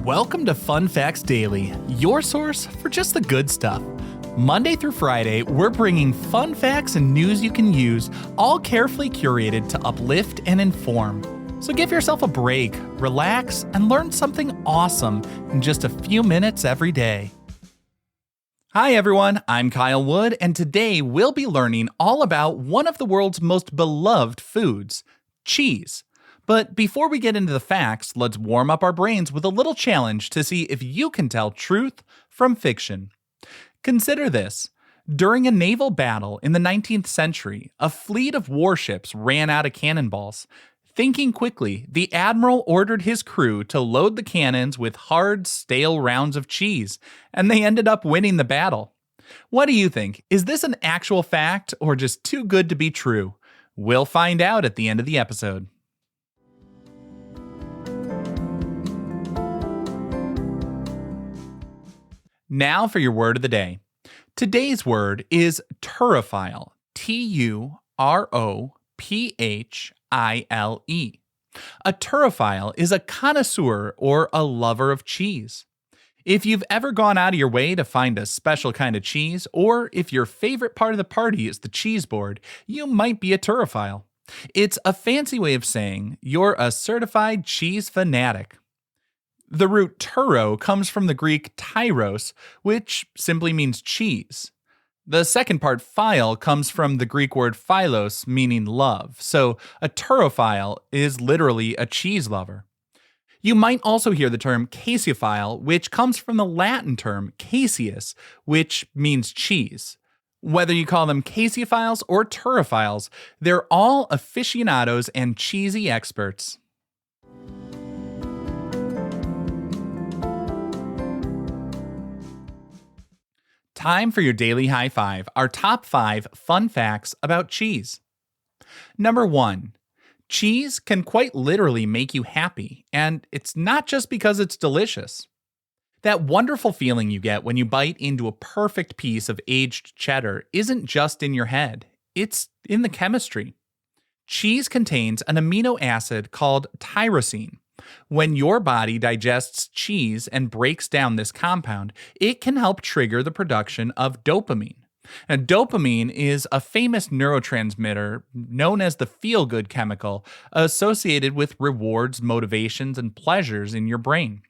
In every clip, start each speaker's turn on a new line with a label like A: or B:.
A: Welcome to Fun Facts Daily, your source for just the good stuff. Monday through Friday, we're bringing fun facts and news you can use, all carefully curated to uplift and inform. So give yourself a break, relax, and learn something awesome in just a few minutes every day. Hi everyone, I'm Kyle Wood, and today we'll be learning all about one of the world's most beloved foods, cheese. But before we get into the facts, let's warm up our brains with a little challenge to see if you can tell truth from fiction. Consider this. During a naval battle in the 19th century, a fleet of warships ran out of cannonballs. Thinking quickly, the admiral ordered his crew to load the cannons with hard, stale rounds of cheese, and they ended up winning the battle. What do you think? Is this an actual fact or just too good to be true? We'll find out at the end of the episode. Now for your word of the day. Today's word is turophile, Turophile. A turophile is a connoisseur or a lover of cheese. If you've ever gone out of your way to find a special kind of cheese, or if your favorite part of the party is the cheese board, you might be a turophile. It's a fancy way of saying you're a certified cheese fanatic. The root turo comes from the Greek tyros, which simply means cheese. The second part, phile, comes from the Greek word philos, meaning love. So a turophile is literally a cheese lover. You might also hear the term caseophile, which comes from the Latin term caseus, which means cheese. Whether you call them caseophiles or turophiles, they're all aficionados and cheesy experts. Time for your daily high five, our top 5 fun facts about cheese. Number 1, cheese can quite literally make you happy, and it's not just because it's delicious. That wonderful feeling you get when you bite into a perfect piece of aged cheddar isn't just in your head, it's in the chemistry. Cheese contains an amino acid called tyrosine. When your body digests cheese and breaks down this compound, it can help trigger the production of dopamine. Now, dopamine is a famous neurotransmitter known as the feel-good chemical associated with rewards, motivations, and pleasures in your brain.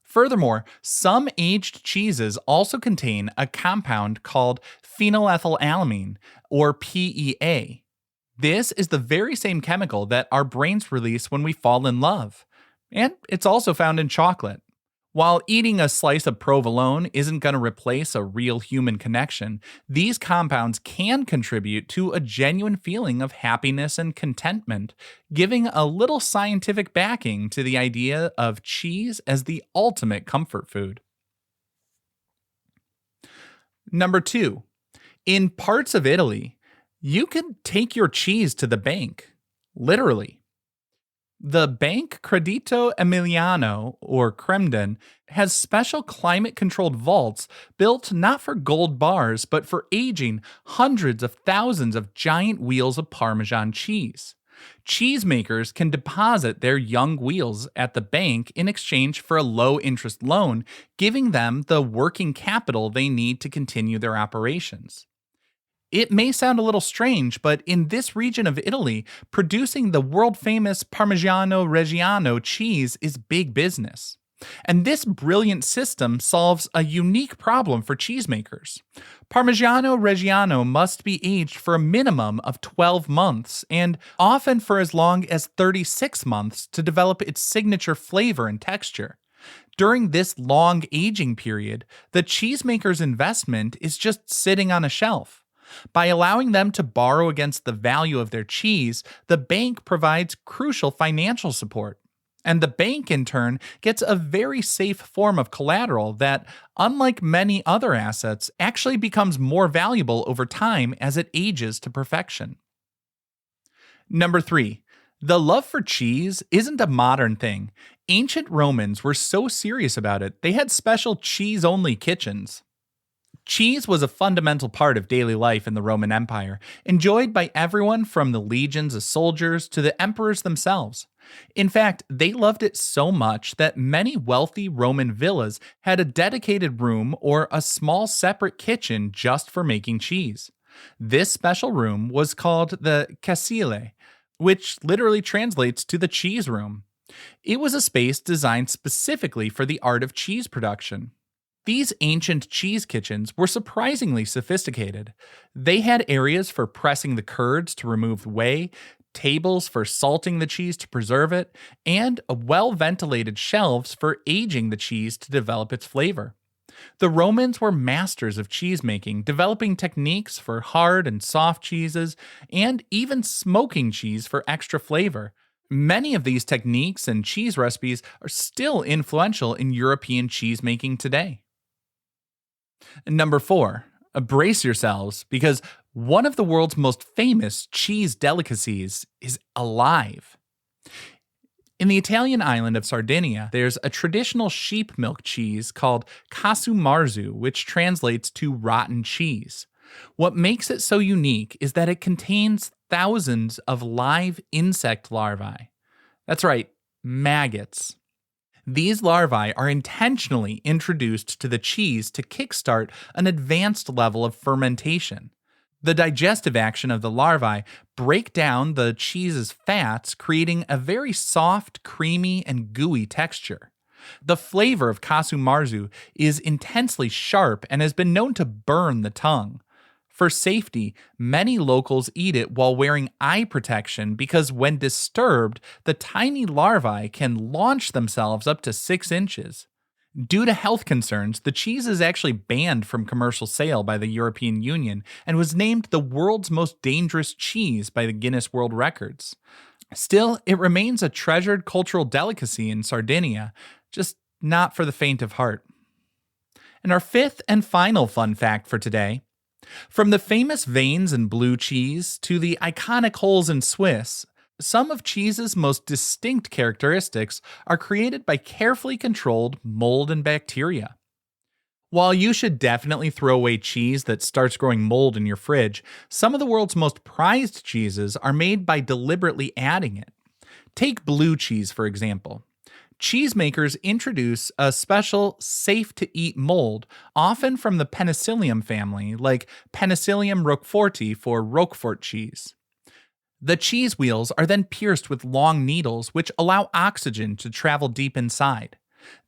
A: Furthermore, some aged cheeses also contain a compound called phenylethylamine, or PEA. This is the very same chemical that our brains release when we fall in love. And it's also found in chocolate. While eating a slice of provolone isn't going to replace a real human connection, these compounds can contribute to a genuine feeling of happiness and contentment, giving a little scientific backing to the idea of cheese as the ultimate comfort food. Number 2, in parts of Italy, you can take your cheese to the bank, literally. The bank Credito Emiliano, or Cremden, has special climate-controlled vaults built not for gold bars, but for aging hundreds of thousands of giant wheels of Parmesan cheese. Cheesemakers can deposit their young wheels at the bank in exchange for a low-interest loan, giving them the working capital they need to continue their operations. It may sound a little strange, but in this region of Italy, producing the world-famous Parmigiano-Reggiano cheese is big business. And this brilliant system solves a unique problem for cheesemakers. Parmigiano-Reggiano must be aged for a minimum of 12 months, and often for as long as 36 months to develop its signature flavor and texture. During this long aging period, the cheesemaker's investment is just sitting on a shelf. By allowing them to borrow against the value of their cheese, the bank provides crucial financial support. And the bank, in turn, gets a very safe form of collateral that, unlike many other assets, actually becomes more valuable over time as it ages to perfection. Number 3, the love for cheese isn't a modern thing. Ancient Romans were so serious about it, they had special cheese-only kitchens. Cheese was a fundamental part of daily life in the Roman Empire, enjoyed by everyone from the legions of soldiers to the emperors themselves. In fact, they loved it so much that many wealthy Roman villas had a dedicated room or a small separate kitchen just for making cheese. This special room was called the caseale, which literally translates to the cheese room. It was a space designed specifically for the art of cheese production. These ancient cheese kitchens were surprisingly sophisticated. They had areas for pressing the curds to remove whey, tables for salting the cheese to preserve it, and well ventilated shelves for aging the cheese to develop its flavor. The Romans were masters of cheesemaking, developing techniques for hard and soft cheeses, and even smoking cheese for extra flavor. Many of these techniques and cheese recipes are still influential in European cheesemaking today. Number 4, brace yourselves because one of the world's most famous cheese delicacies is alive. In the Italian island of Sardinia, there's a traditional sheep milk cheese called casu marzu, which translates to rotten cheese. What makes it so unique is that it contains thousands of live insect larvae. That's right, maggots. These larvae are intentionally introduced to the cheese to kickstart an advanced level of fermentation. The digestive action of the larvae break down the cheese's fats, creating a very soft, creamy, and gooey texture. The flavor of casu marzu is intensely sharp and has been known to burn the tongue. For safety, many locals eat it while wearing eye protection because when disturbed, the tiny larvae can launch themselves up to 6 inches. Due to health concerns, the cheese is actually banned from commercial sale by the European Union and was named the world's most dangerous cheese by the Guinness World Records. Still, it remains a treasured cultural delicacy in Sardinia, just not for the faint of heart. And our 5th and final fun fact for today: from the famous veins in blue cheese to the iconic holes in Swiss, some of cheese's most distinct characteristics are created by carefully controlled mold and bacteria. While you should definitely throw away cheese that starts growing mold in your fridge, some of the world's most prized cheeses are made by deliberately adding it. Take blue cheese, for example. Cheesemakers introduce a special safe-to-eat mold, often from the Penicillium family, like Penicillium roqueforti for Roquefort cheese. The cheese wheels are then pierced with long needles, which allow oxygen to travel deep inside.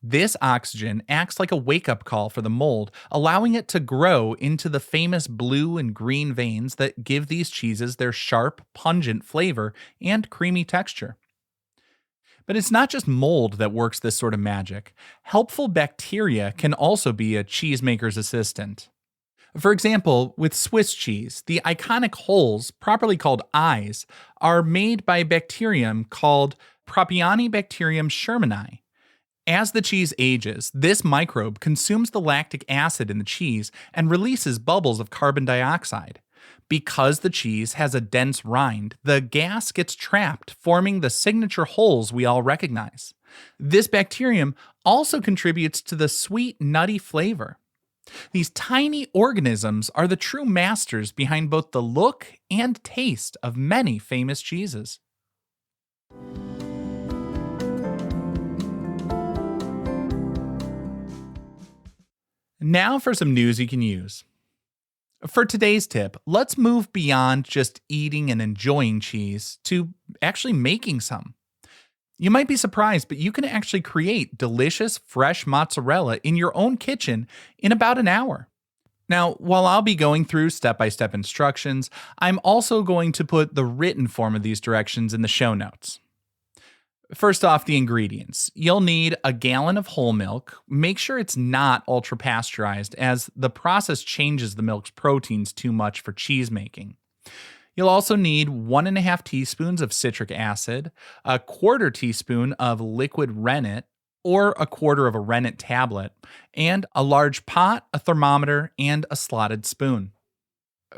A: This oxygen acts like a wake-up call for the mold, allowing it to grow into the famous blue and green veins that give these cheeses their sharp, pungent flavor and creamy texture. But it's not just mold that works this sort of magic. Helpful bacteria can also be a cheesemaker's assistant. For example, with Swiss cheese, the iconic holes, properly called eyes, are made by a bacterium called Propionibacterium shermani. As the cheese ages, this microbe consumes the lactic acid in the cheese and releases bubbles of carbon dioxide. Because the cheese has a dense rind, the gas gets trapped, forming the signature holes we all recognize. This bacterium also contributes to the sweet, nutty flavor. These tiny organisms are the true masters behind both the look and taste of many famous cheeses. Now for some news you can use. For today's tip, let's move beyond just eating and enjoying cheese to actually making some. You might be surprised, but you can actually create delicious fresh mozzarella in your own kitchen in about an hour. Now, while I'll be going through step-by-step instructions, I'm also going to put the written form of these directions in the show notes. First off, the ingredients. You'll need a gallon of whole milk. Make sure it's not ultra-pasteurized, as the process changes the milk's proteins too much for cheese making. You'll also need 1.5 teaspoons of citric acid, a 1/4 teaspoon of liquid rennet, or a 1/4 of a rennet tablet, and a large pot, a thermometer, and a slotted spoon.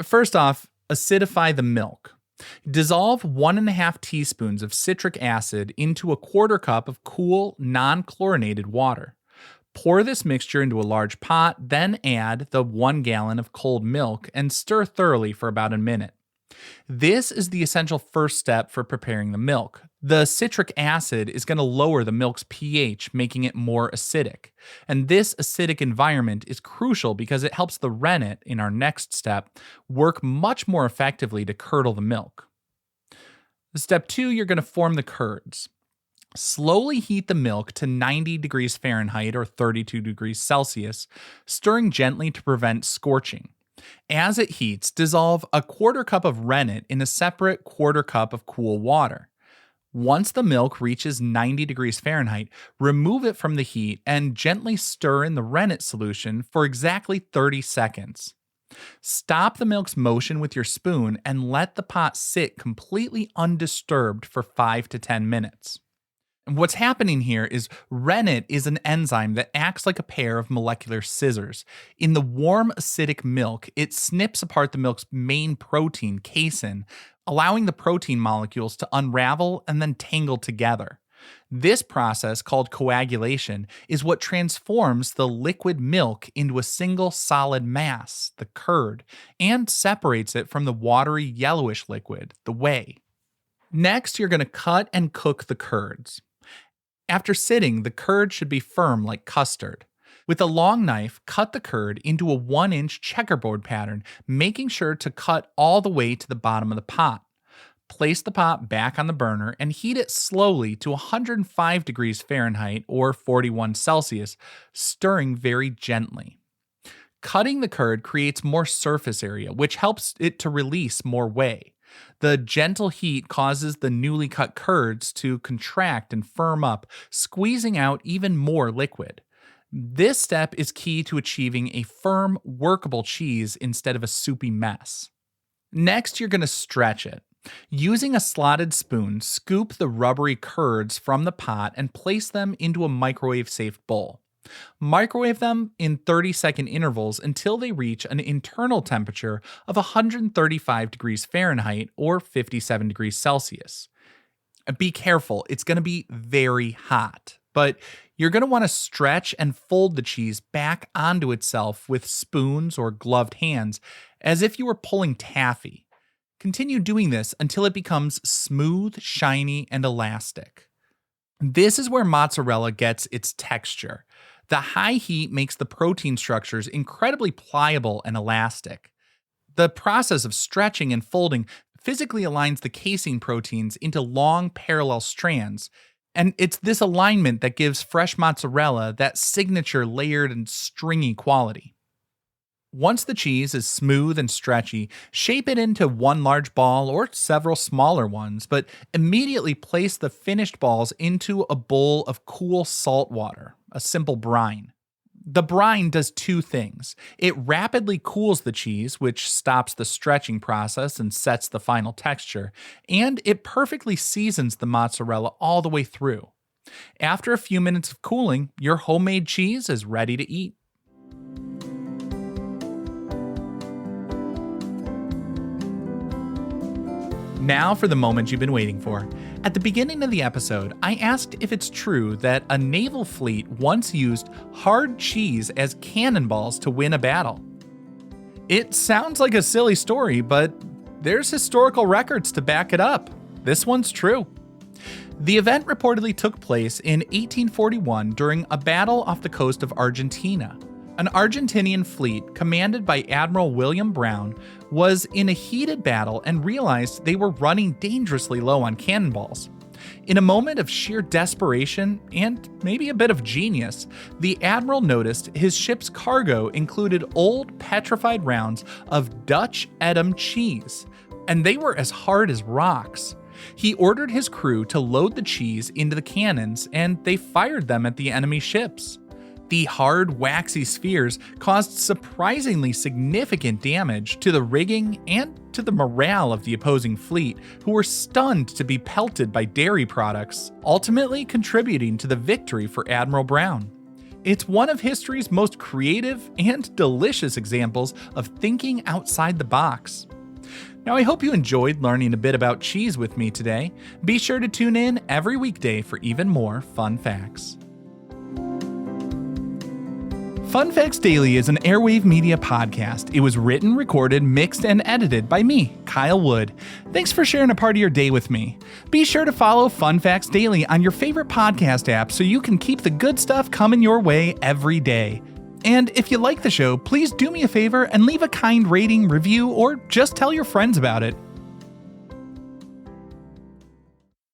A: First off, acidify the milk. Dissolve 1.5 teaspoons of citric acid into a 1/4 cup of cool, non-chlorinated water. Pour this mixture into a large pot, then add the 1 gallon of cold milk and stir thoroughly for about a minute. This is the essential first step for preparing the milk. The citric acid is going to lower the milk's pH, making it more acidic. And this acidic environment is crucial because it helps the rennet, in our next step, work much more effectively to curdle the milk. Step 2, you're going to form the curds. Slowly heat the milk to 90 degrees Fahrenheit or 32 degrees Celsius, stirring gently to prevent scorching. As it heats, dissolve a quarter cup of rennet in a separate quarter cup of cool water. Once the milk reaches 90 degrees Fahrenheit, remove it from the heat and gently stir in the rennet solution for exactly 30 seconds. Stop the milk's motion with your spoon and let the pot sit completely undisturbed for 5 to 10 minutes. And what's happening here is rennet is an enzyme that acts like a pair of molecular scissors. In the warm acidic milk, it snips apart the milk's main protein, casein, allowing the protein molecules to unravel and then tangle together. This process, called coagulation, is what transforms the liquid milk into a single solid mass, the curd, and separates it from the watery yellowish liquid, the whey. Next, you're going to cut and cook the curds. After sitting, the curd should be firm like custard. With a long knife, cut the curd into a 1-inch checkerboard pattern, making sure to cut all the way to the bottom of the pot. Place the pot back on the burner and heat it slowly to 105 degrees Fahrenheit or 41 Celsius, stirring very gently. Cutting the curd creates more surface area, which helps it to release more whey. The gentle heat causes the newly cut curds to contract and firm up, squeezing out even more liquid. This step is key to achieving a firm, workable cheese instead of a soupy mess. Next, you're going to stretch it. Using a slotted spoon, scoop the rubbery curds from the pot and place them into a microwave-safe bowl. Microwave them in 30-second intervals until they reach an internal temperature of 135 degrees Fahrenheit or 57 degrees Celsius. Be careful, it's going to be very hot, but you're going to want to stretch and fold the cheese back onto itself with spoons or gloved hands as if you were pulling taffy. Continue doing this until it becomes smooth, shiny, and elastic. This is where mozzarella gets its texture. The high heat makes the protein structures incredibly pliable and elastic. The process of stretching and folding physically aligns the casein proteins into long parallel strands, and it's this alignment that gives fresh mozzarella that signature layered and stringy quality. Once the cheese is smooth and stretchy, shape it into one large ball or several smaller ones, but immediately place the finished balls into a bowl of cool salt water, a simple brine. The brine does two things. It rapidly cools the cheese, which stops the stretching process and sets the final texture, and it perfectly seasons the mozzarella all the way through. After a few minutes of cooling, your homemade cheese is ready to eat. Now for the moment you've been waiting for. At the beginning of the episode, I asked if it's true that a naval fleet once used hard cheese as cannonballs to win a battle. It sounds like a silly story, but there's historical records to back it up. This one's true. The event reportedly took place in 1841 during a battle off the coast of Argentina. An Argentinian fleet, commanded by Admiral William Brown, was in a heated battle and realized they were running dangerously low on cannonballs. In a moment of sheer desperation and maybe a bit of genius, the Admiral noticed his ship's cargo included old petrified rounds of Dutch Edam cheese, and they were as hard as rocks. He ordered his crew to load the cheese into the cannons, and they fired them at the enemy ships. The hard, waxy spheres caused surprisingly significant damage to the rigging and to the morale of the opposing fleet, who were stunned to be pelted by dairy products, ultimately contributing to the victory for Admiral Brown. It's one of history's most creative and delicious examples of thinking outside the box. Now, I hope you enjoyed learning a bit about cheese with me today. Be sure to tune in every weekday for even more fun facts. Fun Facts Daily is an Airwave Media podcast. It was written, recorded, mixed, and edited by me, Kyle Wood. Thanks for sharing a part of your day with me. Be sure to follow Fun Facts Daily on your favorite podcast app so you can keep the good stuff coming your way every day. And if you like the show, please do me a favor and leave a kind rating, review, or just tell your friends about it.